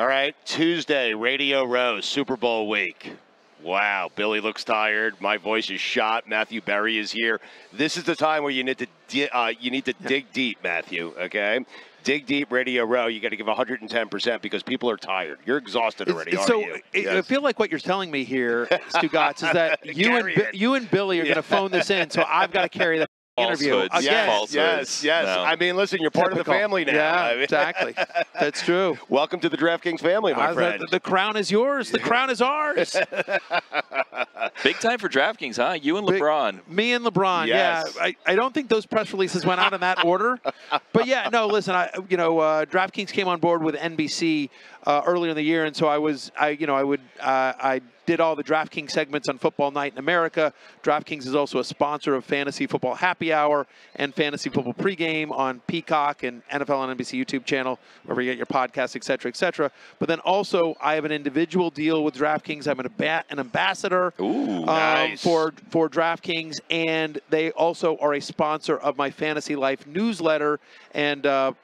All right, Tuesday, Radio Row, Super Bowl week. Wow, Billy looks tired. My voice is shot. Matthew Berry is here. This is the time where you need to dig deep, Matthew. Okay, dig deep. Radio Row. You got to give 110% because people are tired. You're exhausted already, aren't you? Yes. I feel like what you're telling me here, Stugotz, is that you and Billy are going to phone this in, so I've got to carry the interview. Yes. No. I mean, listen, you're part of the family now. Yeah, exactly. That's true. Welcome to the DraftKings family, my friend. The crown is yours. The crown is ours. Big time for DraftKings, huh? You and LeBron. Me and LeBron, yes. yeah. I don't think those press releases went out in that order. But, yeah, no, listen, DraftKings came on board with NBC earlier in the year, and so I did all the DraftKings segments on Football Night in America. DraftKings is also a sponsor of Fantasy Football Happy Hour and Fantasy Football Pregame on Peacock and NFL on NBC YouTube channel, wherever you get your podcasts, et cetera, et cetera. But then also I have an individual deal with DraftKings. I'm an ambassador for DraftKings, and they also are a sponsor of my Fantasy Life newsletter and, the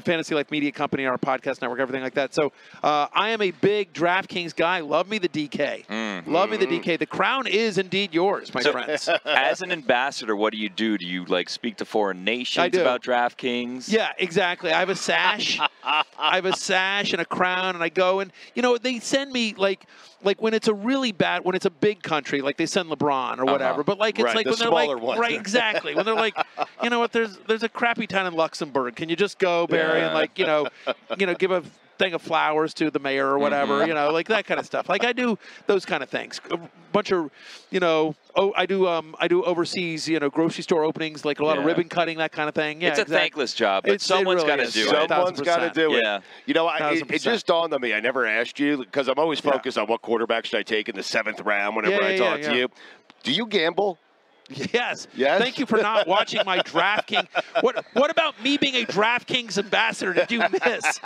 Fantasy Life Media Company, our podcast network, everything like that. So I am a big DraftKings guy. Love me the DK. Love me the DK. The crown is indeed yours, my friends. As an ambassador, what do you do? Do you speak to foreign nations about DraftKings? Yeah, exactly. I have a sash. I have a sash and a crown, and I go and they send me like when it's when it's a big country, like they send LeBron or whatever. But it's right, like when they're one. right, exactly. When they're like, you know what? There's a crappy town in Luxembourg. Can you just go, Barry, and give a thing of flowers to the mayor or whatever, like that kind of stuff. Like I do those kind of things. A bunch of, I do overseas, grocery store openings, like a lot of ribbon cutting, that kind of thing. Yeah, it's a thankless job, but someone's got to do it. Someone's got to do it. Yeah. It just dawned on me. I never asked you because I'm always focused on what quarterback should I take in the 7th round whenever I talk to you. Do you gamble? Yes. Thank you for not watching my DraftKings. What about me being a DraftKings ambassador did you miss?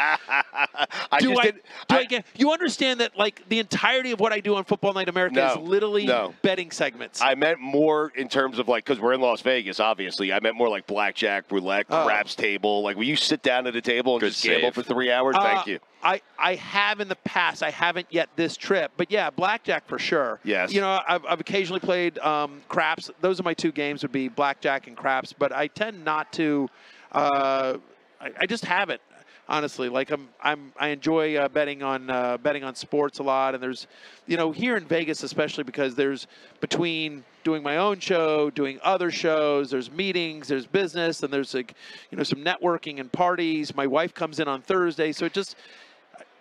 You understand that the entirety of what I do on Football Night America is literally betting segments. I meant more in terms of because we're in Las Vegas, obviously. I meant more like blackjack, roulette, craps table. Like, will you sit down at a table and just gamble for 3 hours? Thank you. I have in the past. I haven't yet this trip. But, yeah, blackjack for sure. Yes. I've occasionally played craps. Those are my two games would be blackjack and craps. But I tend not to I just haven't, honestly. I enjoy betting on sports a lot. And there's, here in Vegas especially because there's between doing my own show, doing other shows, there's meetings, there's business, and there's some networking and parties. My wife comes in on Thursday. So it just –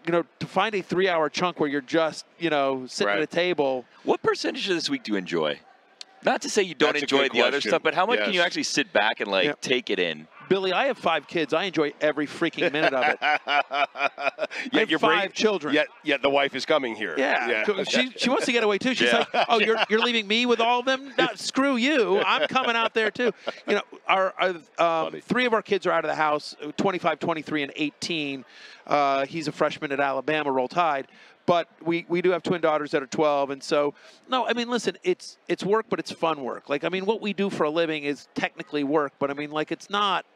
to find a 3-hour chunk where you're just, sitting at a table. What percentage of this week do you enjoy? Not to say you don't enjoy the other stuff, but how much can you actually sit back and take it in? Billy, I have 5 kids. I enjoy every freaking minute of it. I have 5 children. Yet the wife is coming here. Yeah. She wants to get away too. She's like, oh, you're leaving me with all of them? No, screw you. I'm coming out there too. Our 3 of our kids are out of the house, 25, 23, and 18. He's a freshman at Alabama, Roll Tide. But we do have twin daughters that are 12, and so listen, it's work, but it's fun work. What we do for a living is technically work, but it's not,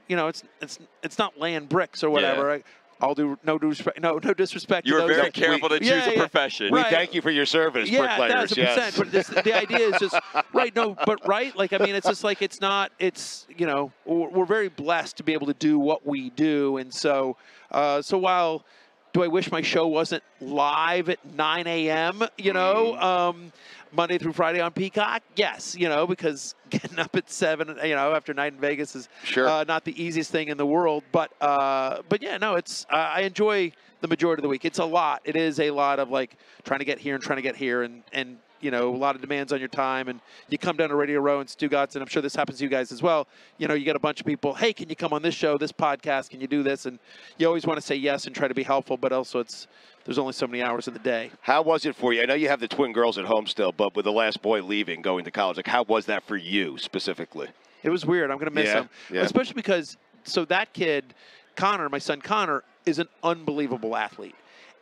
it's not laying bricks or whatever. Yeah. I'll do no disrespect. You're very careful to choose a profession. We thank you for your service, bricklayers. 1,000%. But the idea is just right. No, but right. It's just it's not. It's we're very blessed to be able to do what we do, and so while. Do I wish my show wasn't live at 9 a.m., Monday through Friday on Peacock? Yes, because getting up at 7, after night in Vegas is not the easiest thing in the world. But yeah, no, it's I enjoy the majority of the week. It's a lot. It is a lot of trying to get here and a lot of demands on your time, and you come down to Radio Row and Stugotz, and I'm sure this happens to you guys as well. You get a bunch of people, hey, can you come on this show, this podcast, can you do this? And you always want to say yes and try to be helpful, but also there's only so many hours in the day. How was it for you? I know you have the twin girls at home still, but with the last boy leaving, going to college, how was that for you specifically? It was weird. I'm going to miss him, especially because that kid, Connor, my son Connor, is an unbelievable athlete.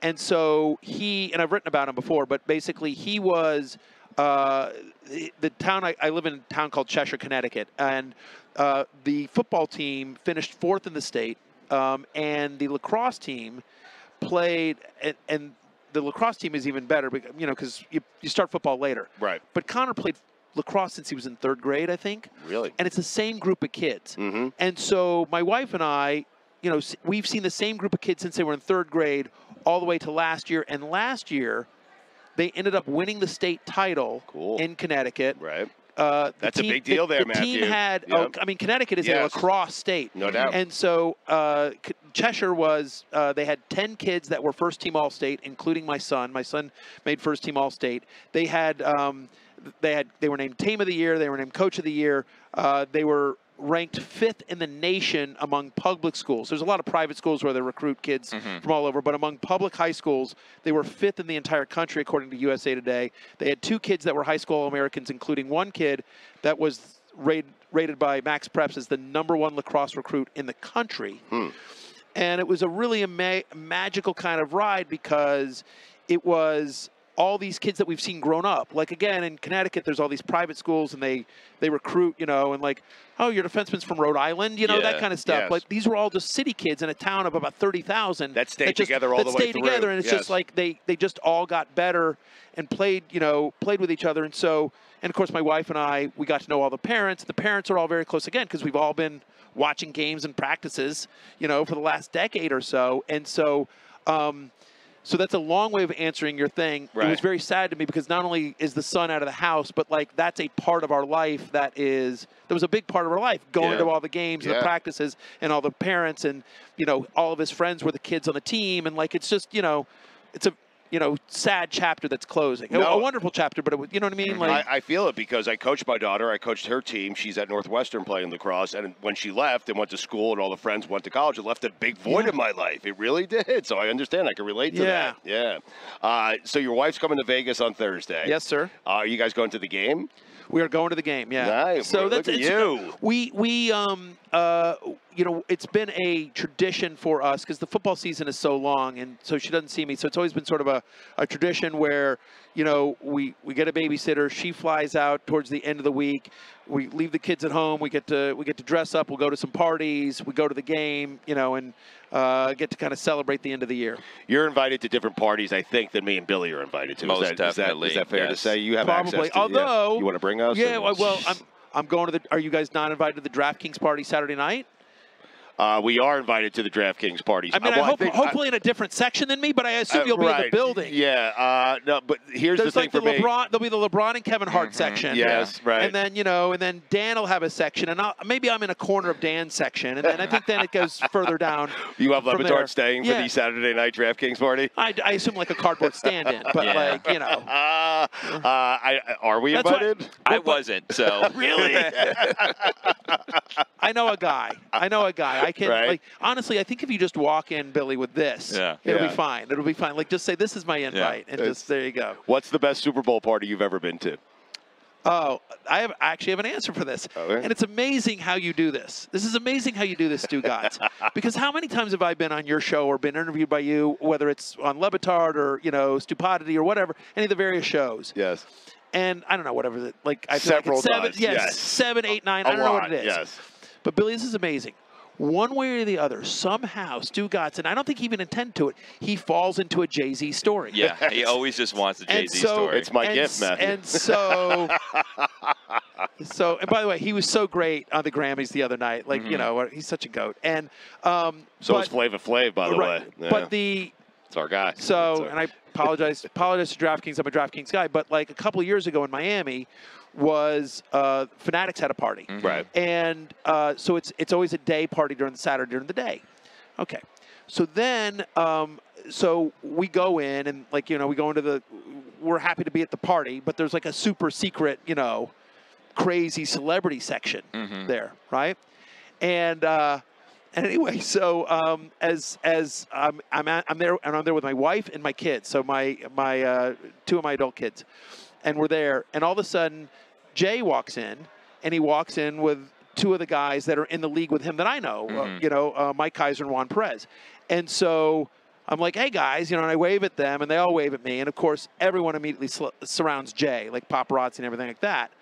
And so and I've written about him before, but basically he was the town, I live in a town called Cheshire, Connecticut, and the football team finished 4th in the state, and the lacrosse team played, and the lacrosse team is even better, because you start football later. Right. But Connor played lacrosse since he was in 3rd grade, I think. Really? And it's the same group of kids. Mm-hmm. And so my wife and I, we've seen the same group of kids since they were in 3rd grade all the way to last year. And last year, they ended up winning the state title in Connecticut. Right. That's a big deal there, Matthew. The team had, Connecticut is a lacrosse state. No doubt. And so Cheshire was, they had 10 kids that were first-team All-State, including my son. My son made first-team All-State. They had, they were named Team of the Year. They were named Coach of the Year. They were ranked 5th in the nation among public schools. There's a lot of private schools where they recruit kids from all over, but among public high schools, they were 5th in the entire country, according to USA Today. They had 2 kids that were high school All-Americans, including 1 kid that was rated by Max Preps as the #1 lacrosse recruit in the country. And it was a really magical kind of ride because it was all these kids that we've seen grown up. Like, again, in Connecticut, there's all these private schools, and they recruit, and like, oh, your defenseman's from Rhode Island, that kind of stuff. Yes. Like, these were all just city kids in a town of about 30,000. That stayed together all the way through. That stayed together, and it's just like they just all got better and played with each other. And so, and of course, my wife and I, we got to know all the parents. The parents are all very close, again, because we've all been watching games and practices, for the last decade or so. And so, so that's a long way of answering your thing. Right. It was very sad to me because not only is the son out of the house, but like that's a part of our life that was a big part of our life, going to all the games and the practices and all the parents and, all of his friends were the kids on the team. And like, it's just, it's a, sad chapter that's closing. A wonderful chapter, but you know what I mean? Like, I feel it because I coached my daughter. I coached her team. She's at Northwestern playing lacrosse. And when she left and went to school and all the friends went to college, it left a big void in my life. It really did. So I understand. I can relate to that. Yeah. So your wife's coming to Vegas on Thursday. Yes, sir. Are you guys going to the game? We are going to the game, yeah. Nice. So look at you. It's been a tradition for us because the football season is so long, and so she doesn't see me. So it's always been sort of a tradition where, we get a babysitter. She flies out towards the end of the week. We leave the kids at home. We get to dress up. We'll go to some parties. We go to the game, and get to kind of celebrate the end of the year. You're invited to different parties, I think, than me and Billy are invited to. Most definitely. Is that fair to say? You have Probably. access to Although, you want to bring us? Yeah, well, I'm going to are you guys not invited to the DraftKings party Saturday night? We are invited to the DraftKings parties. I mean, hopefully in a different section than me, but I assume you'll be in the building. Yeah. No, but here's the thing for me. There'll be the LeBron and Kevin Hart section. Yes, right. And then, and then Dan will have a section, and maybe I'm in a corner of Dan's section, and then I think then it goes further down. You have Le Batard staying for the Saturday night DraftKings party? I assume like a cardboard stand-in, but are we invited? I wasn't, so. Really? I know a guy. I can honestly. I think if you just walk in, Billy, with this, it'll be fine. It'll be fine. Like just say this is my invite, and just there you go. What's the best Super Bowl party you've ever been to? Oh, I actually have an answer for this, and it's amazing how you do this. This is amazing how you do this, Stugotz. Because how many times have I been on your show or been interviewed by you, whether it's on Le Batard or Stupidity or whatever, any of the various shows? Yes. And I don't know, whatever. Like I several times. Yes, 7, 8, 9. I don't know what it is. Yes. But Billy, this is amazing. One way or the other, somehow, Stugotz, and I don't think he even intended to it, he falls into a Jay-Z story. Yeah, he always just wants a Jay-Z story. It's my gift, Matthew. And and by the way, he was so great on the Grammys the other night. Like, he's such a goat. And so is Flava Flav, by the way. Yeah. But it's our guy. So, and I apologize to DraftKings. I'm a DraftKings guy. But like a couple of years ago in Miami, Fanatics had a party. Right. And so it's always a day party during the day. Okay. So then, so we go in and we go into we're happy to be at the party, but there's like a super secret, crazy celebrity section there, right? And anyway, so as I'm there, and I'm there with my wife and my kids, so my 2 of my adult kids, and we're there, and all of a sudden, Jay walks in, and he walks in with 2 of the guys that are in the league with him that I know, Mike Kaiser and Juan Perez, and so I'm like, hey guys, and I wave at them, and they all wave at me, and of course, everyone immediately surrounds Jay, like paparazzi and everything like that.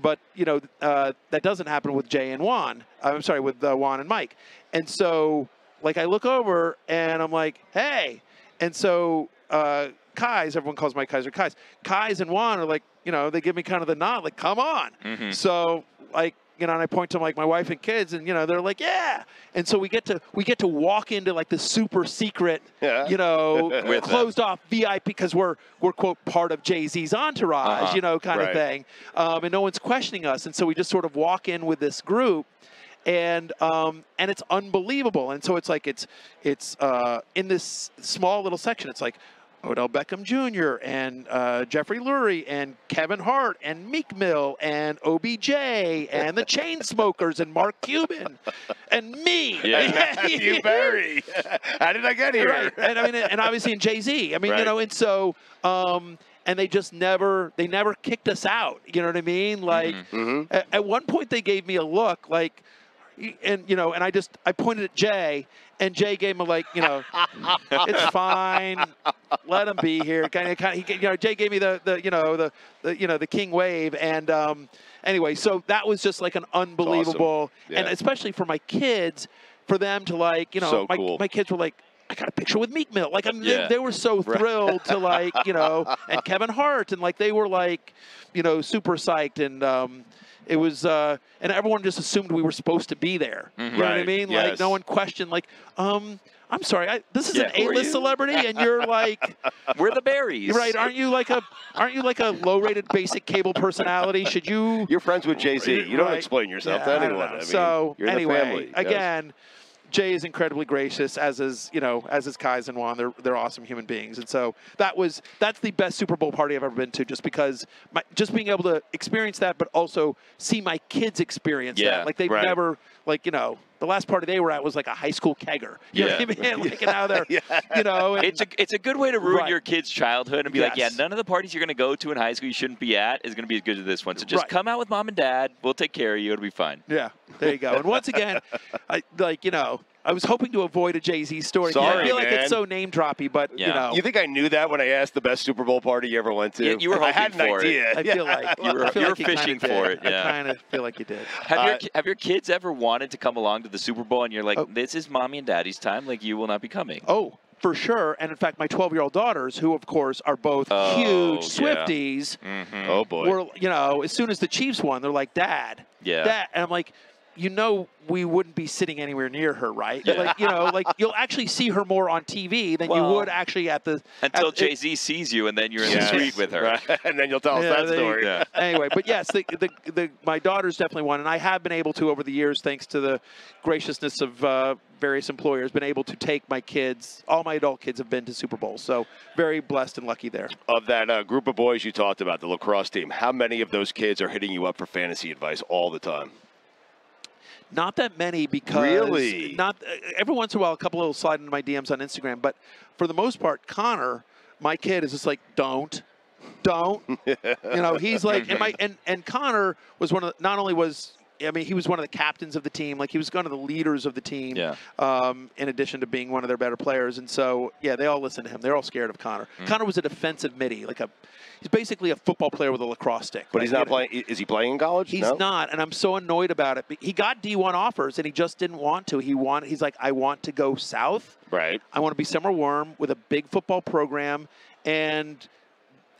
But, that doesn't happen with Jay and Juan. I'm sorry, with Juan and Mike. And so, I look over, and I'm like, hey. And so Kais, everyone calls my Kaiser Kais. Kais and Juan are like, you know, they give me kind of the nod, like, come on. So, like, you know, and I point to like my wife and kids, and you know, they're like, yeah. And so we get to walk into like the super secret, you know, closed off VIP because we're quote part of Jay-Z's entourage, you know, kind of thing. And no one's questioning us, and so we just sort of walk in with this group. And it's unbelievable. And so it's like it's in this small little section. It's like Odell Beckham Jr. and Jeffrey Lurie and Kevin Hart and Meek Mill and OBJ and the Chainsmokers and Mark Cuban and me. Matthew Berry. How did I get here? Right. And I mean, and obviously in Jay-Z. I mean, you know, and so and they just never kicked us out. You know what I mean? Like at one point they gave me a look like. And, you know, and I pointed at Jay, and Jay gave me like, you know, it's fine, let him be here. Kind of, you know, Jay gave me the king wave, and anyway, so that was just like an unbelievable, awesome. And especially for my kids, for them to like, you know, so cool. My kids were like, I got a picture with Meek Mill. Like, I mean, they were so thrilled to like, you know, and Kevin Hart, and like they were like, you know, super psyched, and it was, and everyone just assumed we were supposed to be there. You know what I mean? Yes. Like, no one questioned, like, I'm sorry, this is an A-list celebrity, and you're like, we're the Berries, right? Aren't you like a low-rated basic cable personality? Should you? You're friends with Jay-Z. You don't explain yourself to anyone. I mean, so you're anyway, the family. Again. Jay is incredibly gracious, as is Kais and Juan. They're awesome human beings, and so that's the best Super Bowl party I've ever been to, just because just being able to experience that, but also see my kids experience that. Like they've never, like, you know, the last party they were at was like a high school kegger. You know what I mean? Like, and now they're, you know. And, it's a good way to ruin your kid's childhood and be like, yeah, none of the parties you're going to go to in high school you shouldn't be at is going to be as good as this one. So just come out with mom and dad. We'll take care of you. It'll be fine. Yeah, there you go. And once again, I was hoping to avoid a Jay-Z story. Sorry, I feel like man. it's so name-droppy, but, you know. You think I knew that when I asked the best Super Bowl party you ever went to? Yeah, you were hoping I had an for idea. I feel like you were fishing for it. Yeah. I kind of feel like you did. Have your kids ever wanted to come along to the Super Bowl and you're like, this is mommy and daddy's time, like you will not be coming? Oh, for sure. And in fact, my 12-year-old daughters, who of course are both huge Swifties, oh boy, were, you know, as soon as the Chiefs won, they're like, Dad, Dad, and I'm like, you know, we wouldn't be sitting anywhere near her, right? Like, you know, like you'll actually see her more on TV than you would actually at the until Jay-Z sees you and then you're in the suite with her, and then you'll tell us that story. Anyway, but yes, my daughters definitely won, and I have been able to over the years, thanks to the graciousness of various employers, been able to take my kids. All my adult kids have been to Super Bowls, so very blessed and lucky there. Of that group of boys you talked about, the lacrosse team, how many of those kids are hitting you up for fantasy advice all the time? Not that many, because not every once in a while, a couple will slide into my DMs on Instagram. But for the most part, Connor, my kid, is just like, don't. You know, he's like, and Connor was one of the, not only was, I mean, he was one of the captains of the team. Like, he was one of the leaders of the team, in addition to being one of their better players. And so, yeah, they all listen to him. They're all scared of Connor. Connor was a defensive midi, he's basically a football player with a lacrosse stick. But he's not playing. Is he playing in college? He's not, and I'm so annoyed about it. He got D1 offers, and he just didn't want to. He's like, I want to go south. Right. I want to be somewhere warm with a big football program, and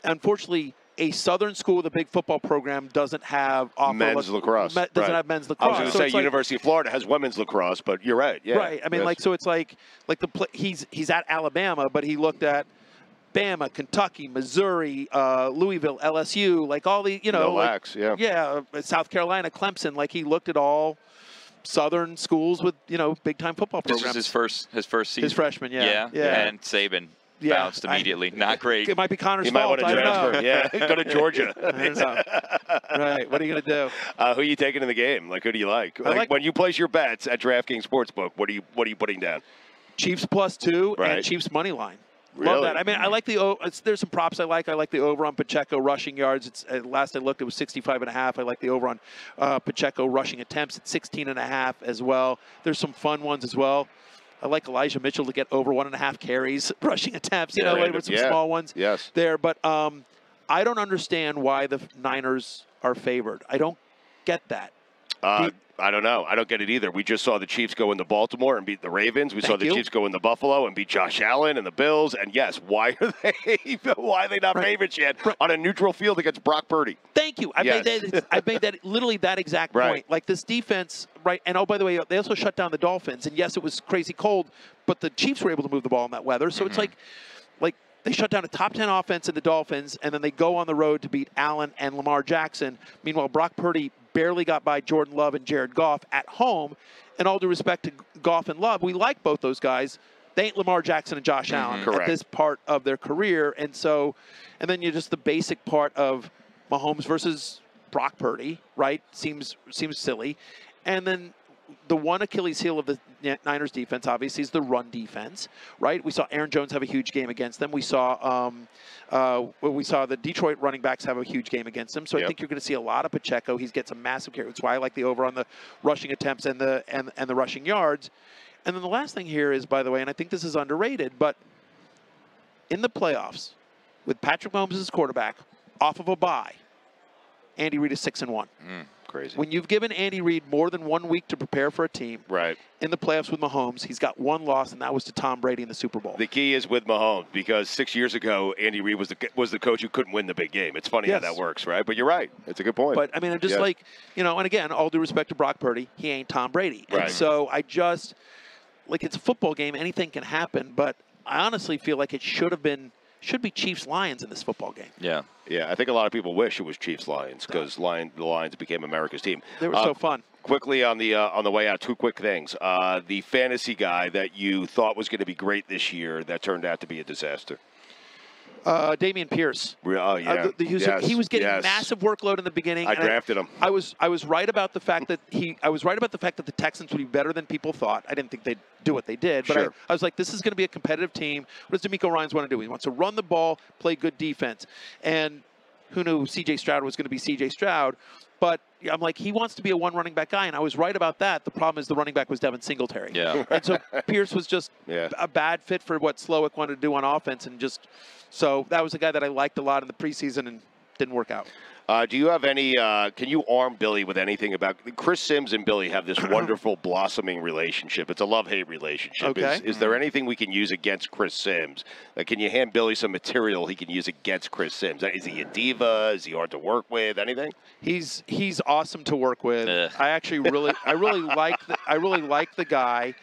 unfortunately, a Southern school with a big football program doesn't have men's lacrosse. Doesn't have men's lacrosse. I was going to say University of Florida has women's lacrosse, but you're right. Yeah. Right. I mean, so it's like he's at Alabama, but he looked at Bama, Kentucky, Missouri, Louisville, LSU, like all the, you know, South Carolina, Clemson. Like, he looked at all Southern schools with, you know, big time football programs. This was his first season. His freshman, yeah. And Saban bounced immediately. Not great. It might be Connor's fault. He might want to transfer. Go to Georgia. Right. What are you going to do? Who are you taking in the game? Like, who do you like? Like when you place your bets at DraftKings Sportsbook, what are you putting down? Chiefs +2 and Chiefs money line. Really? Love that. I mean, I like there's some props I like. I like the over on Pacheco rushing yards. Last I looked, it was 65.5. I like the over on Pacheco rushing attempts at 16.5 as well. There's some fun ones as well. I like Elijah Mitchell to get over 1.5 carries rushing attempts. You know, with some small ones there. But I don't understand why the Niners are favored. I don't get that. I don't know. I don't get it either. We just saw the Chiefs go into Baltimore and beat the Ravens. We saw the Chiefs go into Buffalo and beat Josh Allen and the Bills. And yes, why are they not favorites yet on a neutral field against Brock Purdy? Thank you. I made that literally that exact point. Like this defense, right? And oh, by the way, they also shut down the Dolphins. And yes, it was crazy cold, but the Chiefs were able to move the ball in that weather. So it's like they shut down a top 10 offense in the Dolphins, and then they go on the road to beat Allen and Lamar Jackson. Meanwhile, Brock Purdy barely got by Jordan Love and Jared Goff at home. And all due respect to Goff and Love, we like both those guys. They ain't Lamar Jackson and Josh Allen at this part of their career. And then you're just the basic part of Mahomes versus Brock Purdy, right? Seems silly. And then the one Achilles heel of the Niners defense, obviously, is the run defense, right? We saw Aaron Jones have a huge game against them. We saw the Detroit running backs have a huge game against them. So I think you're going to see a lot of Pacheco. He's gets a massive carry. That's why I like the over on the rushing attempts and the rushing yards. And then the last thing here is, by the way, and I think this is underrated, but in the playoffs, with Patrick Mahomes as quarterback, off of a bye, Andy Reid is 6-1. Crazy. When you've given Andy Reid more than 1 week to prepare for a team, in the playoffs with Mahomes, he's got one loss, and that was to Tom Brady in the Super Bowl. The key is with Mahomes, because 6 years ago, Andy Reid was the coach who couldn't win the big game. It's funny how that works, right? But you're right. It's a good point. But, I mean, I'm just like, and again, all due respect to Brock Purdy, he ain't Tom Brady. And so I just, it's a football game. Anything can happen. But I honestly feel like it should be Chiefs-Lions in this football game. Yeah. I think a lot of people wish it was Chiefs-Lions because the Lions became America's team. They were so fun. Quickly on the way out, two quick things. The fantasy guy that you thought was going to be great this year that turned out to be a disaster. Dameon Pierce. Oh, yeah. He was getting massive workload in the beginning. I drafted him. I was right about the fact that the Texans would be better than people thought. I didn't think they'd do what they did, but I was like, this is going to be a competitive team. What does DeMeco Ryans want to do? He wants to run the ball, play good defense. And who knew C.J. Stroud was going to be C.J. Stroud? But I'm like, he wants to be a one running back guy, and I was right about that. The problem is the running back was Devin Singletary. Yeah. And so Pierce was just a bad fit for what Slowick wanted to do on offense, and so that was a guy that I liked a lot in the preseason and didn't work out. Do you have any, can you arm Billy with anything about, Chris Sims and Billy have this wonderful blossoming relationship. It's a love-hate relationship. Okay. Is there anything we can use against Chris Sims? Can you hand Billy some material he can use against Chris Sims? Is he a diva? Is he hard to work with? Anything? He's awesome to work with. I actually really like the guy.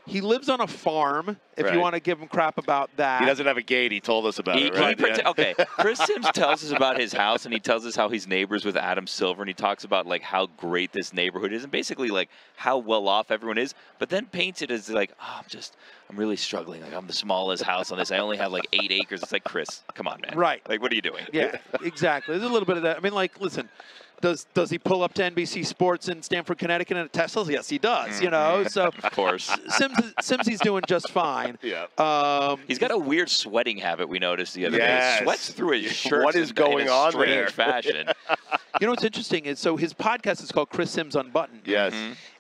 He lives on a farm, if you want to give him crap about that. He doesn't have a gate. He told us about it, right? Okay, Chris Sims tells us about his house, and he tells us how he's neighbors with Adam Silver, and he talks about, how great this neighborhood is, and basically, how well off everyone is, but then paints it as, I'm really struggling. I'm the smallest house on this. I only have, 8 acres. It's like, Chris, come on, man. Right. What are you doing? Yeah, exactly. There's a little bit of that. I mean, listen. Does he pull up to NBC Sports in Stamford, Connecticut in a Tesla? Yes, he does, So of course. Simsy's doing just fine. Yeah. He's got a weird sweating habit we noticed the other day. He sweats through his shirt. What is going on there? In a strange fashion. What's interesting is, so his podcast is called Chris Sims Unbuttoned. Yes.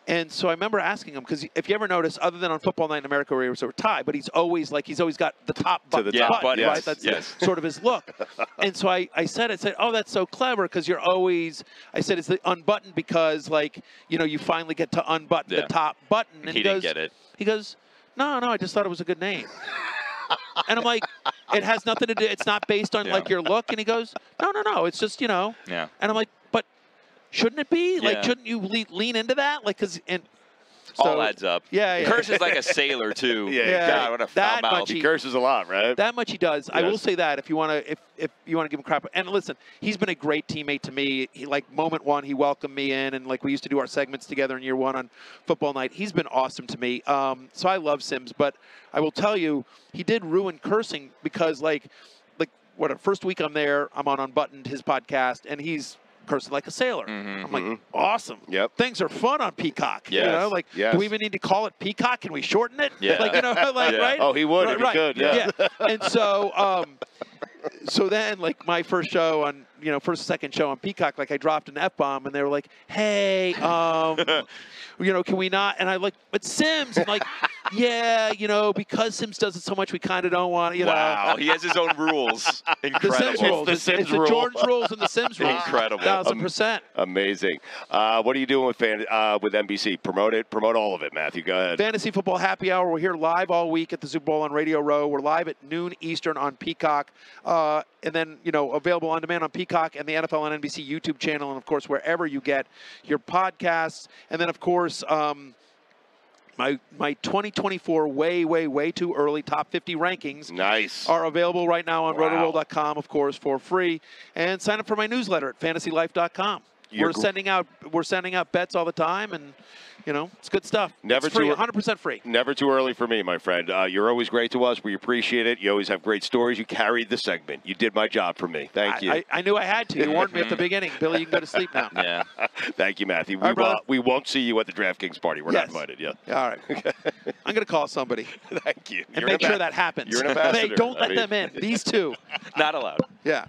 And so I remember asking him, because if you ever notice, other than on Football Night in America where he was a tie, but he's always got the top button, right? That's sort of his look. And so I said, oh, that's so clever, because you're always, I said, it's the unbuttoned because, you finally get to unbutton the top button. And he didn't get it. He goes, no, I just thought it was a good name. And I'm like, it has nothing to do, it's not based on, your look. And he goes, no, it's just, Yeah. And I'm like, but shouldn't it be? Shouldn't you lean into that? All adds up. Yeah. Curse is like a sailor, too. God, what a foul mouth. He curses a lot, right? That much he does. Yes. I will say that if you want to give him crap. And listen, he's been a great teammate to me. He, moment one, he welcomed me in, and we used to do our segments together in year one on Football Night. He's been awesome to me. So I love Sims, but I will tell you, he did ruin cursing because first week I'm there, I'm on Unbuttoned, his podcast, and he's cursing like a sailor. I'm like, awesome. Yep. Things are fun on Peacock. Yes. Do we even need to call it Peacock? Can we shorten it? Yeah. Right? Oh, he would if he could. Yeah. And so, so then, my first show on first, second show on Peacock, like I dropped an F-bomb, and they were like, "Hey, can we not?" And I like, "But Sims," and like, "Yeah, because Sims does it so much, we kind of don't want it." Wow, he has his own rules. Incredible. The Sims rules. It's the Sims it's the rule. Jordan's rules and the Sims rules. Incredible. 1,000%. Amazing. What are you doing with NBC? Promote it. Promote all of it, Matthew. Go ahead. Fantasy Football Happy Hour. We're here live all week at the Super Bowl on Radio Row. We're live at noon Eastern on Peacock. And then, available on demand on Peacock and the NFL on NBC YouTube channel. And, of course, wherever you get your podcasts. And then, of course, my 2024 way too early top 50 rankings are available right now on rotoworld.com, of course, for free. And sign up for my newsletter at fantasylife.com. We're sending out bets all the time, and it's good stuff. It's free, 100% free. Never too early for me, my friend. You're always great to us. We appreciate it. You always have great stories. You carried the segment. You did my job for me. Thank you. I knew I had to. You warned me at the beginning. Billy, you can go to sleep now. Yeah. Thank you, Matthew. Right, we won't see you at the DraftKings party. We're not invited. Yeah. All right. I'm going to call somebody. Thank you. And make sure that happens. You're an ambassador. Don't let them in. These two. Not allowed. Yeah.